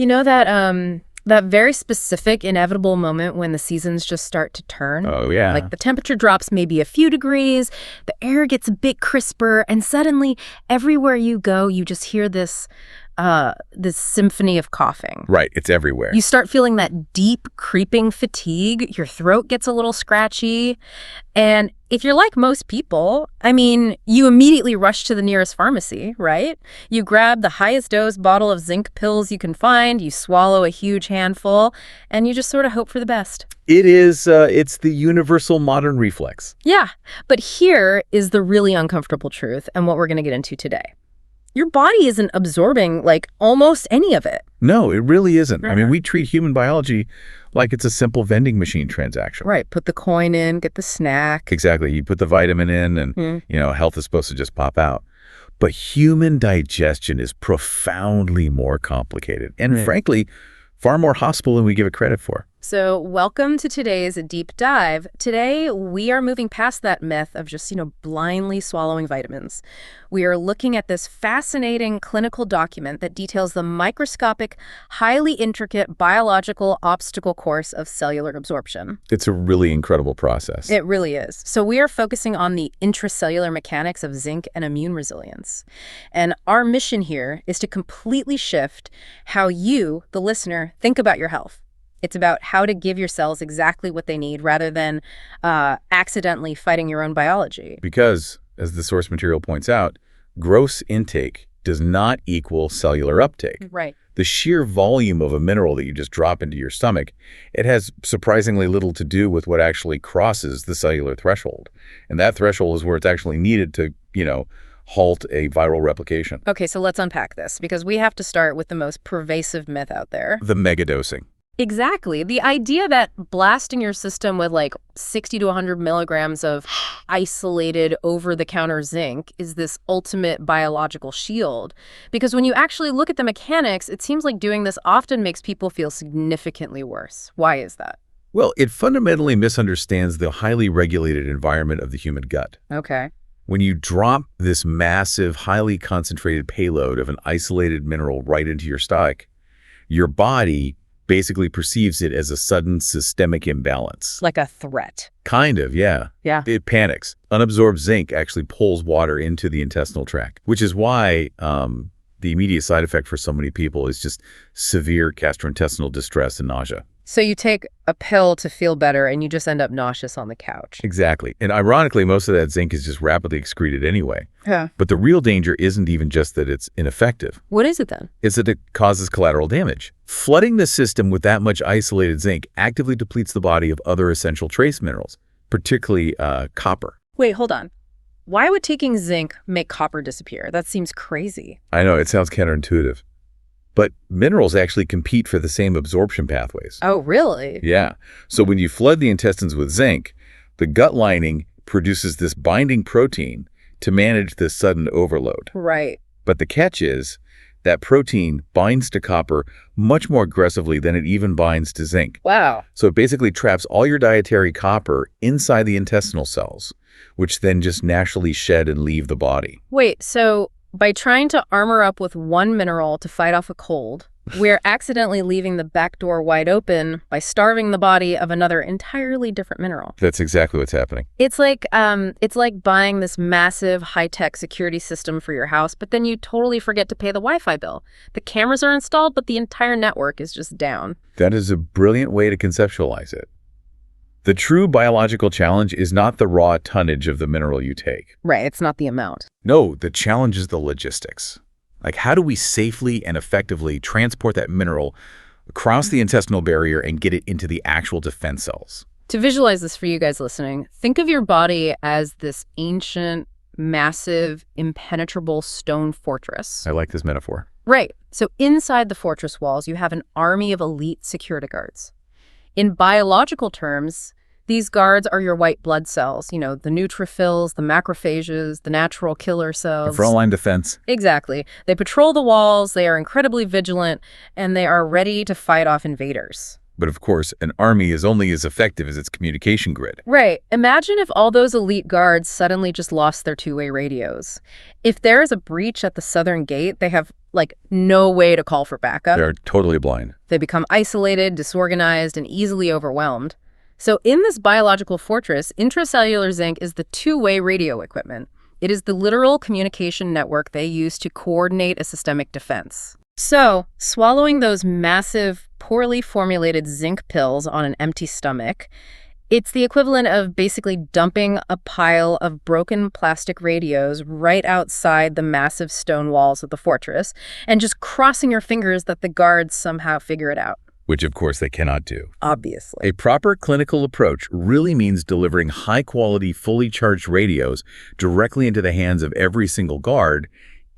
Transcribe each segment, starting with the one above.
You know that very specific, inevitable moment when the seasons just start to turn? Oh, yeah. Like the temperature drops maybe a few degrees, the air gets a bit crisper, and suddenly everywhere you go, you just hear this symphony of coughing. Right, it's everywhere. You start feeling that deep, creeping fatigue. Your throat gets a little scratchy. And if you're like most people, I mean, you immediately rush to the nearest pharmacy, right? You grab the highest dose bottle of zinc pills you can find, you swallow a huge handful, and you just sort of hope for the best. It's the universal modern reflex. Yeah, but here is the really uncomfortable truth and what we're going to get into today. Your body isn't absorbing, like, almost any of it. No, it really isn't. I mean, we treat human biology like it's a simple vending machine transaction. Right, put the coin in, get the snack. Exactly. You put the vitamin in and, health is supposed to just pop out. But human digestion is profoundly more complicated and, frankly, far more hostile than we give it credit for. So welcome to today's deep dive. Today, we are moving past that myth of just, blindly swallowing vitamins. We are looking at this fascinating clinical document that details the microscopic, highly intricate biological obstacle course of cellular absorption. It's a really incredible process. It really is. So we are focusing on the intracellular mechanics of zinc and immune resilience. And our mission here is to completely shift how you, the listener, think about your health. It's about how to give your cells exactly what they need rather than accidentally fighting your own biology. Because, as the source material points out, gross intake does not equal cellular uptake. Right. The sheer volume of a mineral that you just drop into your stomach, it has surprisingly little to do with what actually crosses the cellular threshold. And that threshold is where it's actually needed to, halt a viral replication. Okay, so let's unpack this, because we have to start with the most pervasive myth out there. The megadosing. Exactly. The idea that blasting your system with like 60 to 100 milligrams of isolated over-the-counter zinc is this ultimate biological shield. Because when you actually look at the mechanics, it seems like doing this often makes people feel significantly worse. Why is that? Well, it fundamentally misunderstands the highly regulated environment of the human gut. Okay. When you drop this massive, highly concentrated payload of an isolated mineral right into your stomach, your body basically perceives it as a sudden systemic imbalance. Like a threat. Kind of, yeah. Yeah. It panics. Unabsorbed zinc actually pulls water into the intestinal tract, which is why the immediate side effect for so many people is just severe gastrointestinal distress and nausea. So you take a pill to feel better and you just end up nauseous on the couch. Exactly. And ironically, most of that zinc is just rapidly excreted anyway. Yeah. But the real danger isn't even just that it's ineffective. What is it then? It's that it causes collateral damage. Flooding the system with that much isolated zinc actively depletes the body of other essential trace minerals, particularly copper. Wait, hold on. Why would taking zinc make copper disappear? That seems crazy. I know, it sounds counterintuitive. But minerals actually compete for the same absorption pathways. Oh, really? Yeah. So when you flood the intestines with zinc, the gut lining produces this binding protein to manage this sudden overload. Right. But the catch is that protein binds to copper much more aggressively than it even binds to zinc. Wow. So it basically traps all your dietary copper inside the intestinal cells, which then just naturally shed and leave the body. Wait, so by trying to armor up with one mineral to fight off a cold, we're accidentally leaving the back door wide open by starving the body of another entirely different mineral. That's exactly what's happening. It's like buying this massive high-tech security system for your house, but then you totally forget to pay the Wi-Fi bill. The cameras are installed, but the entire network is just down. That is a brilliant way to conceptualize it. The true biological challenge is not the raw tonnage of the mineral you take. Right, it's not the amount. No, the challenge is the logistics. Like, how do we safely and effectively transport that mineral across the intestinal barrier and get it into the actual defense cells? To visualize this for you guys listening, think of your body as this ancient, massive, impenetrable stone fortress. I like this metaphor. Right. So inside the fortress walls, you have an army of elite security guards. In biological terms, these guards are your white blood cells, the neutrophils, the macrophages, the natural killer cells. Frontline defense. Exactly. They patrol the walls, they are incredibly vigilant, and they are ready to fight off invaders. But of course, an army is only as effective as its communication grid. Right. Imagine if all those elite guards suddenly just lost their two-way radios. If there is a breach at the southern gate, they have like no way to call for backup. They're totally blind. They become isolated, disorganized, and easily overwhelmed. So in this biological fortress, intracellular zinc is the two-way radio equipment. It is the literal communication network they use to coordinate a systemic defense. So, swallowing those massive, poorly formulated zinc pills on an empty stomach, it's the equivalent of basically dumping a pile of broken plastic radios right outside the massive stone walls of the fortress and just crossing your fingers that the guards somehow figure it out. Which, of course, they cannot do. Obviously. A proper clinical approach really means delivering high-quality, fully charged radios directly into the hands of every single guard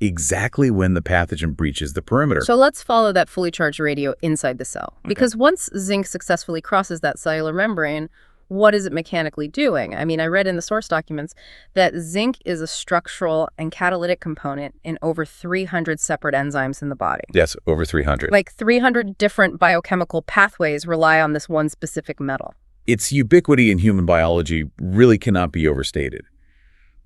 exactly when the pathogen breaches the perimeter. So let's follow that fully charged radio inside the cell. Okay. Because once zinc successfully crosses that cellular membrane, what is it mechanically doing? I mean, I read in the source documents that zinc is a structural and catalytic component in over 300 separate enzymes in the body. Yes, over 300. Like 300 different biochemical pathways rely on this one specific metal. Its ubiquity in human biology really cannot be overstated.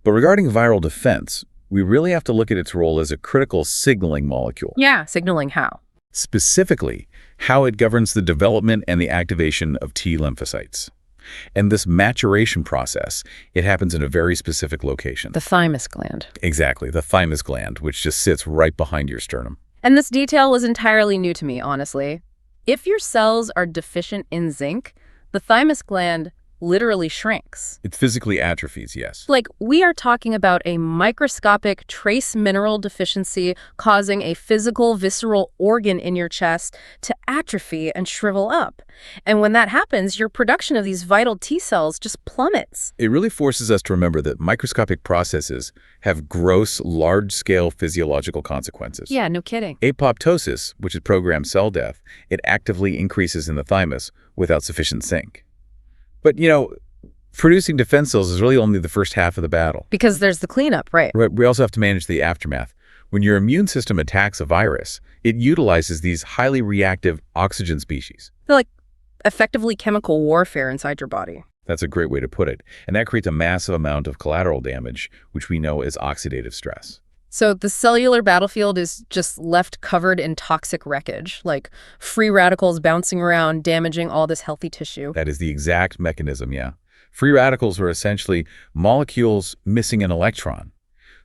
But regarding viral defense, we really have to look at its role as a critical signaling molecule. Yeah, signaling how? Specifically, how it governs the development and the activation of T lymphocytes. And this maturation process, it happens in a very specific location. The thymus gland. Exactly, the thymus gland, which just sits right behind your sternum. And this detail was entirely new to me, honestly. If your cells are deficient in zinc, the thymus gland literally shrinks. It physically atrophies, yes. Like, we are talking about a microscopic trace mineral deficiency causing a physical, visceral organ in your chest to atrophy and shrivel up. And when that happens, your production of these vital T cells just plummets. It really forces us to remember that microscopic processes have gross, large-scale physiological consequences. Yeah, no kidding. Apoptosis, which is programmed cell death, it actively increases in the thymus without sufficient zinc. But, producing defense cells is really only the first half of the battle. Because there's the cleanup, right? Right. We also have to manage the aftermath. When your immune system attacks a virus, it utilizes these highly reactive oxygen species. They're like effectively chemical warfare inside your body. That's a great way to put it. And that creates a massive amount of collateral damage, which we know as oxidative stress. So the cellular battlefield is just left covered in toxic wreckage, like free radicals bouncing around, damaging all this healthy tissue. That is the exact mechanism, yeah. Free radicals are essentially molecules missing an electron.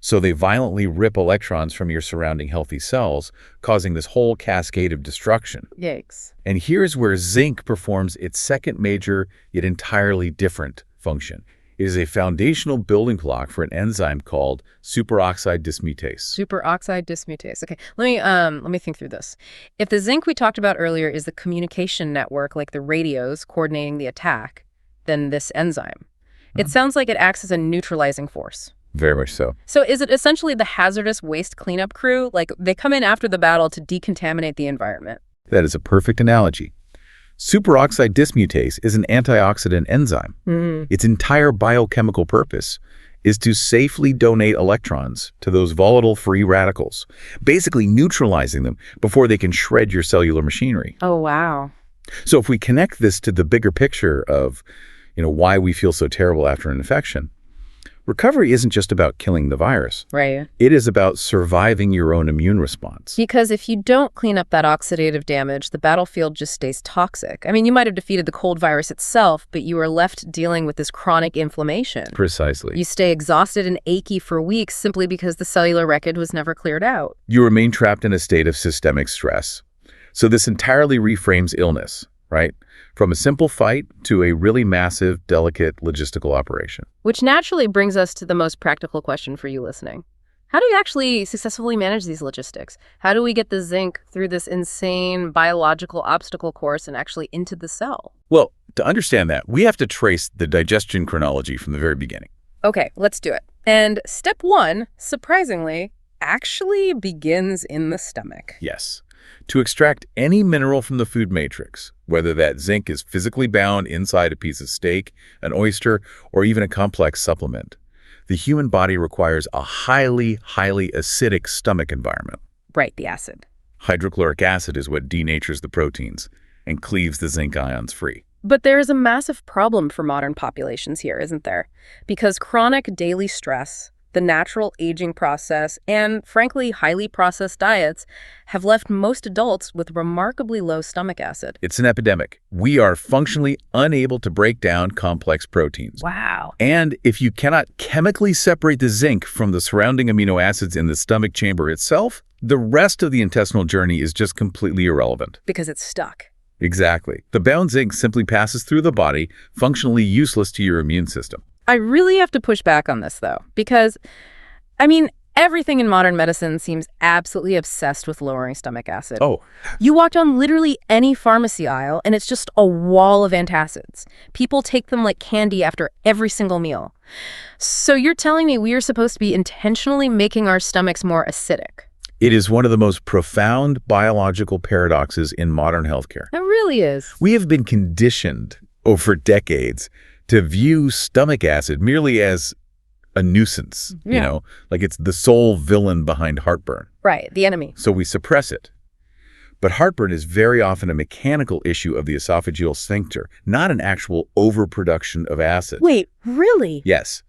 So they violently rip electrons from your surrounding healthy cells, causing this whole cascade of destruction. Yikes. And here's where zinc performs its second major, yet entirely different function. It is a foundational building block for an enzyme called superoxide dismutase. Superoxide dismutase. Okay, let me think through this. If the zinc we talked about earlier is the communication network, like the radios coordinating the attack, then this enzyme. It sounds like it acts as a neutralizing force. Very much so. So is it essentially the hazardous waste cleanup crew? Like they come in after the battle to decontaminate the environment. That is a perfect analogy. Superoxide dismutase is an antioxidant enzyme. Its entire biochemical purpose is to safely donate electrons to those volatile free radicals, basically neutralizing them before they can shred your cellular machinery. Oh, wow. So if we connect this to the bigger picture of, why we feel so terrible after an infection, recovery isn't just about killing the virus. Right. It is about surviving your own immune response. Because if you don't clean up that oxidative damage, the battlefield just stays toxic. I mean, you might have defeated the cold virus itself, but you are left dealing with this chronic inflammation. Precisely. You stay exhausted and achy for weeks simply because the cellular wreckage was never cleared out. You remain trapped in a state of systemic stress. So this entirely reframes illness, right? From a simple fight to a really massive, delicate logistical operation. Which naturally brings us to the most practical question for you listening. How do you actually successfully manage these logistics? How do we get the zinc through this insane biological obstacle course and actually into the cell? Well, to understand that, we have to trace the digestion chronology from the very beginning. Okay, let's do it. And step one, surprisingly, actually begins in the stomach. Yes. To extract any mineral from the food matrix, whether that zinc is physically bound inside a piece of steak, an oyster, or even a complex supplement, the human body requires a highly, highly acidic stomach environment. Right, the acid. Hydrochloric acid is what denatures the proteins and cleaves the zinc ions free. But there is a massive problem for modern populations here, isn't there? Because chronic daily stress, The natural aging process and, frankly, highly processed diets have left most adults with remarkably low stomach acid. It's an epidemic. We are functionally unable to break down complex proteins. Wow. And if you cannot chemically separate the zinc from the surrounding amino acids in the stomach chamber itself, the rest of the intestinal journey is just completely irrelevant. Because it's stuck. Exactly. The bound zinc simply passes through the body, functionally useless to your immune system. I really have to push back on this, though, because, everything in modern medicine seems absolutely obsessed with lowering stomach acid. Oh, You walk down literally any pharmacy aisle, and it's just a wall of antacids. People take them like candy after every single meal. So you're telling me we are supposed to be intentionally making our stomachs more acidic? it is one of the most profound biological paradoxes in modern healthcare. It really is. We have been conditioned over decades to view stomach acid merely as a nuisance, like it's the sole villain behind heartburn. Right, the enemy. So we suppress it. But heartburn is very often a mechanical issue of the esophageal sphincter, not an actual overproduction of acid. Wait, really? Yes.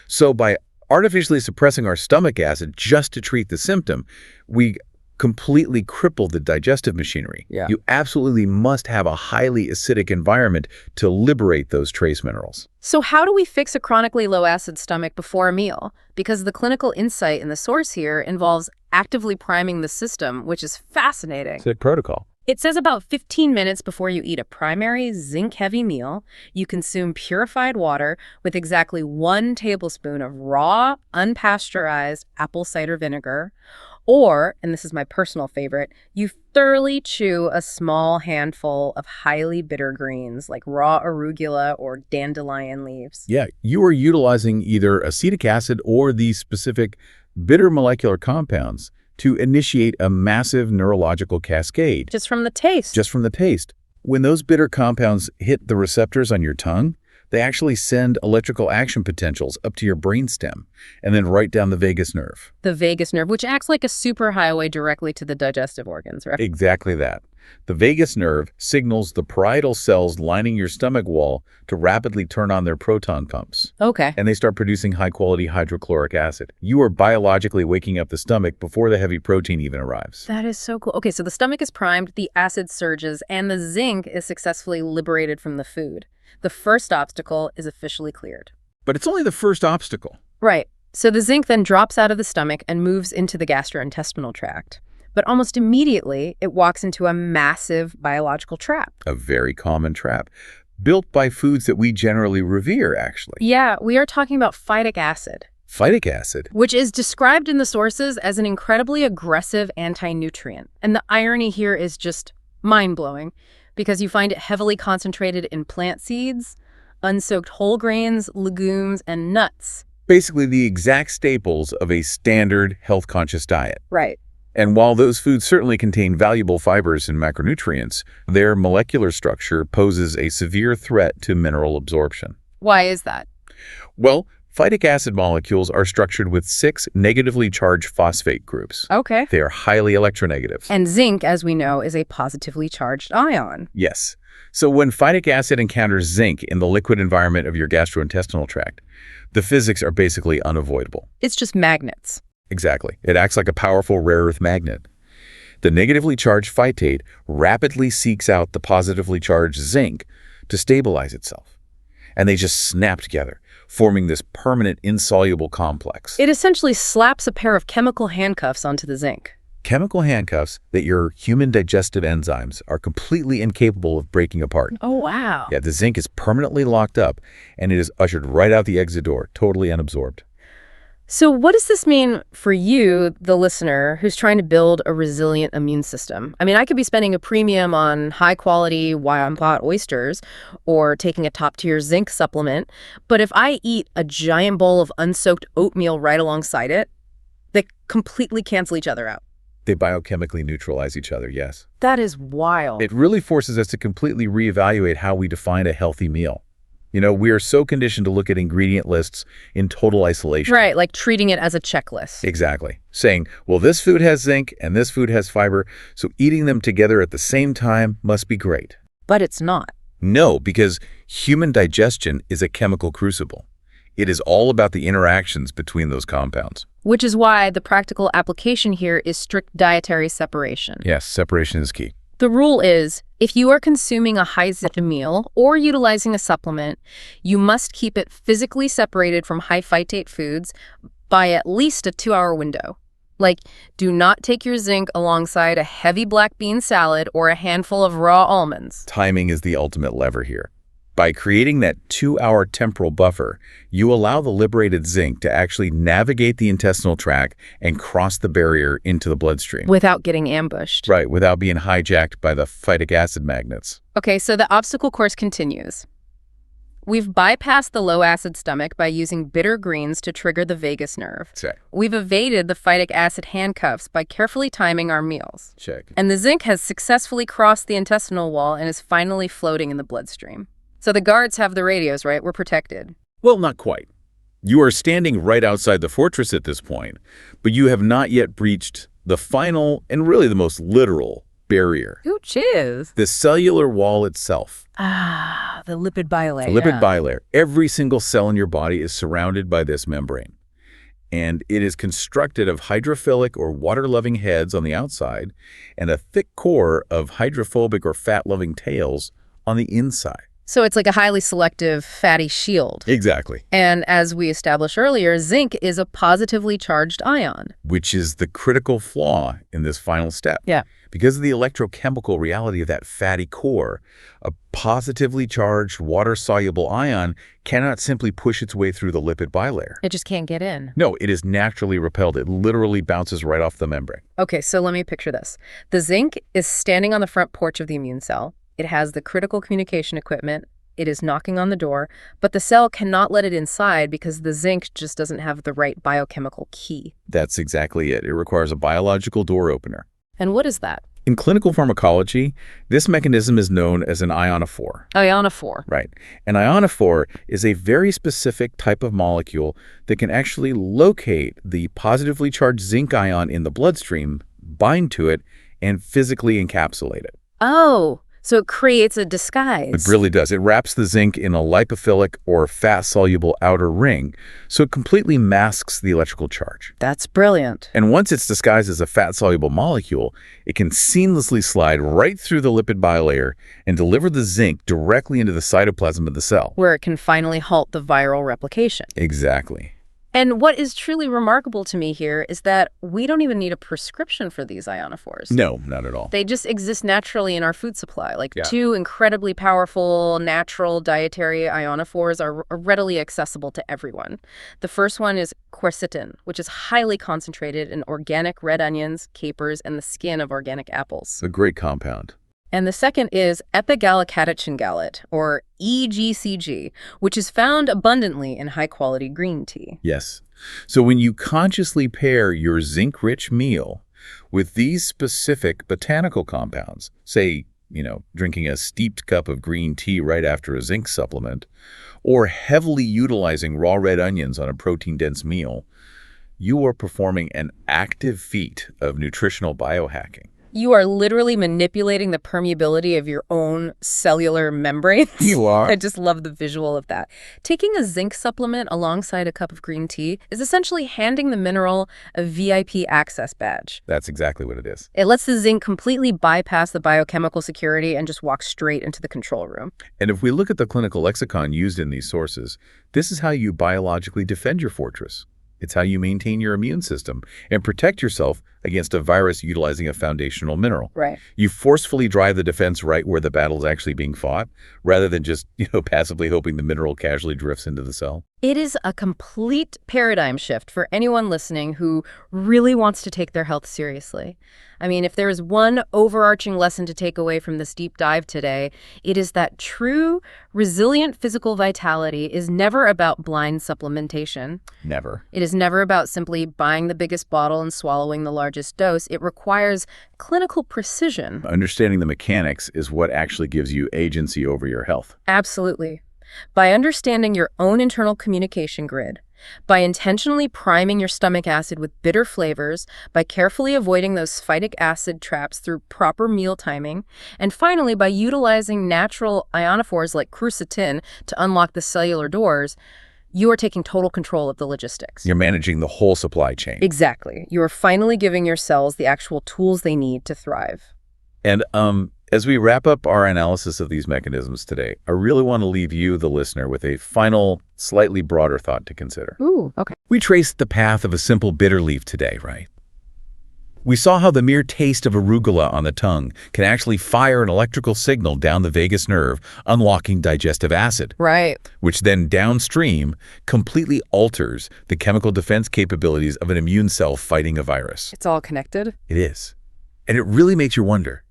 So by artificially suppressing our stomach acid just to treat the symptom, we completely cripple the digestive machinery. Yeah. You absolutely must have a highly acidic environment to liberate those trace minerals. So how do we fix a chronically low acid stomach before a meal? Because the clinical insight in the source here involves actively priming the system, which is fascinating. Sick protocol. It says about 15 minutes before you eat a primary zinc-heavy meal, you consume purified water with exactly 1 tablespoon of raw, unpasteurized apple cider vinegar, or, and this is my personal favorite, you thoroughly chew a small handful of highly bitter greens like raw arugula or dandelion leaves. Yeah, you are utilizing either acetic acid or these specific bitter molecular compounds to initiate a massive neurological cascade. Just from the taste. Just from the taste. When those bitter compounds hit the receptors on your tongue, they actually send electrical action potentials up to your brainstem and then right down the vagus nerve. The vagus nerve, which acts like a superhighway directly to the digestive organs, right? Exactly that. The vagus nerve signals the parietal cells lining your stomach wall to rapidly turn on their proton pumps. Okay. And they start producing high-quality hydrochloric acid. You are biologically waking up the stomach before the heavy protein even arrives. That is so cool. Okay, so the stomach is primed, the acid surges, and the zinc is successfully liberated from the food. The first obstacle is officially cleared. But it's only the first obstacle. Right. So the zinc then drops out of the stomach and moves into the gastrointestinal tract. But almost immediately, it walks into a massive biological trap. A very common trap, built by foods that we generally revere, actually. Yeah, we are talking about phytic acid. Phytic acid? Which is described in the sources as an incredibly aggressive anti-nutrient. And the irony here is just mind-blowing, because you find it heavily concentrated in plant seeds, unsoaked whole grains, legumes, and nuts. Basically the exact staples of a standard health-conscious diet. Right. And while those foods certainly contain valuable fibers and macronutrients, their molecular structure poses a severe threat to mineral absorption. Why is that? Well, phytic acid molecules are structured with 6 negatively charged phosphate groups. Okay. They are highly electronegative. And zinc, as we know, is a positively charged ion. Yes. So when phytic acid encounters zinc in the liquid environment of your gastrointestinal tract, the physics are basically unavoidable. It's just magnets. Exactly. It acts like a powerful rare earth magnet. The negatively charged phytate rapidly seeks out the positively charged zinc to stabilize itself. And they just snap together, forming this permanent insoluble complex. It essentially slaps a pair of chemical handcuffs onto the zinc. Chemical handcuffs that your human digestive enzymes are completely incapable of breaking apart. Oh, wow. Yeah, the zinc is permanently locked up, and it is ushered right out the exit door, totally unabsorbed. So what does this mean for you, the listener, who's trying to build a resilient immune system? I could be spending a premium on high-quality wild-caught oysters or taking a top-tier zinc supplement, but if I eat a giant bowl of unsoaked oatmeal right alongside it, they completely cancel each other out. They biochemically neutralize each other, yes. That is wild. It really forces us to completely reevaluate how we define a healthy meal. We are so conditioned to look at ingredient lists in total isolation. Right, like treating it as a checklist. Exactly. Saying, well, this food has zinc and this food has fiber, so eating them together at the same time must be great. But it's not. No, because human digestion is a chemical crucible. It is all about the interactions between those compounds. Which is why the practical application here is strict dietary separation. Yes, separation is key. The rule is, if you are consuming a high-zinc meal or utilizing a supplement, you must keep it physically separated from high-phytate foods by at least a 2-hour window. Like, do not take your zinc alongside a heavy black bean salad or a handful of raw almonds. Timing is the ultimate lever here. By creating that 2-hour temporal buffer, you allow the liberated zinc to actually navigate the intestinal tract and cross the barrier into the bloodstream. Without getting ambushed. Right, without being hijacked by the phytic acid magnets. Okay, so the obstacle course continues. We've bypassed the low-acid stomach by using bitter greens to trigger the vagus nerve. Check. We've evaded the phytic acid handcuffs by carefully timing our meals. Check. And the zinc has successfully crossed the intestinal wall and is finally floating in the bloodstream. So the guards have the radios, right? We're protected. Well, not quite. You are standing right outside the fortress at this point, but you have not yet breached the final and really the most literal barrier. Which is? The cellular wall itself. Ah, the lipid bilayer. The lipid bilayer. Every single cell in your body is surrounded by this membrane. And it is constructed of hydrophilic or water-loving heads on the outside and a thick core of hydrophobic or fat-loving tails on the inside. So it's like a highly selective fatty shield. Exactly. And as we established earlier, zinc is a positively charged ion. Which is the critical flaw in this final step. Yeah. Because of the electrochemical reality of that fatty core, a positively charged water-soluble ion cannot simply push its way through the lipid bilayer. It just can't get in. No, it is naturally repelled. It literally bounces right off the membrane. Okay, so let me picture this. The zinc is standing on the front porch of the immune cell. It has the critical communication equipment. It is knocking on the door, but the cell cannot let it inside because the zinc just doesn't have the right biochemical key. That's exactly it. It requires a biological door opener. And what is that? In clinical pharmacology, this mechanism is known as an ionophore. Ionophore. Right. An ionophore is a very specific type of molecule that can actually locate the positively charged zinc ion in the bloodstream, bind to it, and physically encapsulate it. Oh, so it creates a disguise. It really does. It wraps the zinc in a lipophilic or fat-soluble outer ring, so it completely masks the electrical charge. That's brilliant. And once it's disguised as a fat-soluble molecule, it can seamlessly slide right through the lipid bilayer and deliver the zinc directly into the cytoplasm of the cell. Where it can finally halt the viral replication. Exactly. And what is truly remarkable to me here is that we don't even need a prescription for these ionophores. No, not at all. They just exist naturally in our food supply. Like Yeah. 2 incredibly powerful natural dietary ionophores are readily accessible to everyone. The first one is quercetin, which is highly concentrated in organic red onions, capers, and the skin of organic apples. It's a great compound. And the second is epigallocatechin gallate, or EGCG, which is found abundantly in high-quality green tea. Yes. So when you consciously pair your zinc-rich meal with these specific botanical compounds, say, drinking a steeped cup of green tea right after a zinc supplement, or heavily utilizing raw red onions on a protein-dense meal, you are performing an active feat of nutritional biohacking. You are literally manipulating the permeability of your own cellular membranes. You are. I just love the visual of that. Taking a zinc supplement alongside a cup of green tea is essentially handing the mineral a VIP access badge. That's exactly what it is. It lets the zinc completely bypass the biochemical security and just walk straight into the control room. And if we look at the clinical lexicon used in these sources, this is how you biologically defend your fortress. It's how you maintain your immune system and protect yourself against a virus utilizing a foundational mineral. Right. You forcefully drive the defense right where the battle is actually being fought, rather than just, passively hoping the mineral casually drifts into the cell. It is a complete paradigm shift for anyone listening who really wants to take their health seriously. I mean, if there is one overarching lesson to take away from this deep dive today, it is that true, resilient physical vitality is never about blind supplementation. Never. It is never about simply buying the biggest bottle and swallowing the largest dose. It requires clinical precision. Understanding the mechanics is what actually gives you agency over your health. Absolutely. By understanding your own internal communication grid, by intentionally priming your stomach acid with bitter flavors, by carefully avoiding those phytic acid traps through proper meal timing, and finally by utilizing natural ionophores like quercetin to unlock the cellular doors, You are taking total control of the logistics. You're managing the whole supply chain. Exactly. You are finally giving your cells the actual tools they need to thrive. And as we wrap up our analysis of these mechanisms today, I really want to leave you, the listener, with a final, slightly broader thought to consider. Ooh, okay. We traced the path of a simple bitter leaf today, right? We saw how the mere taste of arugula on the tongue can actually fire an electrical signal down the vagus nerve, unlocking digestive acid. Right. Which then downstream completely alters the chemical defense capabilities of an immune cell fighting a virus. It's all connected. It is. And it really makes you wonder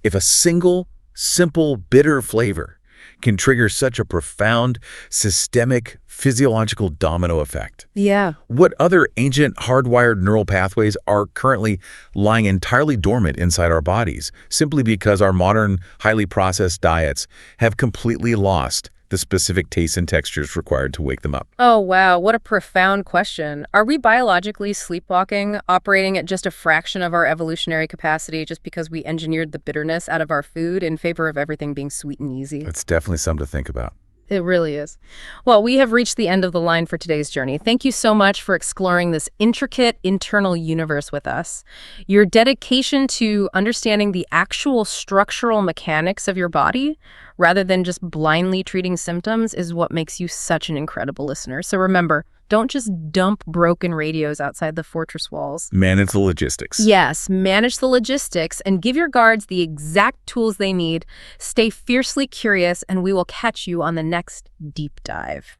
if a single, simple, bitter flavor can trigger such a profound, systemic, physiological domino effect. Yeah. What other ancient hardwired neural pathways are currently lying entirely dormant inside our bodies simply because our modern, highly processed diets have completely lost the specific tastes and textures required to wake them up? Oh, wow. What a profound question. Are we biologically sleepwalking, operating at just a fraction of our evolutionary capacity just because we engineered the bitterness out of our food in favor of everything being sweet and easy? It's definitely something to think about. It really is. Well, we have reached the end of the line for today's journey. Thank you so much for exploring this intricate internal universe with us. Your dedication to understanding the actual structural mechanics of your body, rather than just blindly treating symptoms, is what makes you such an incredible listener. So remember, don't just dump broken radios outside the fortress walls. Manage the logistics. Yes, manage the logistics and give your guards the exact tools they need. Stay fiercely curious, and we will catch you on the next deep dive.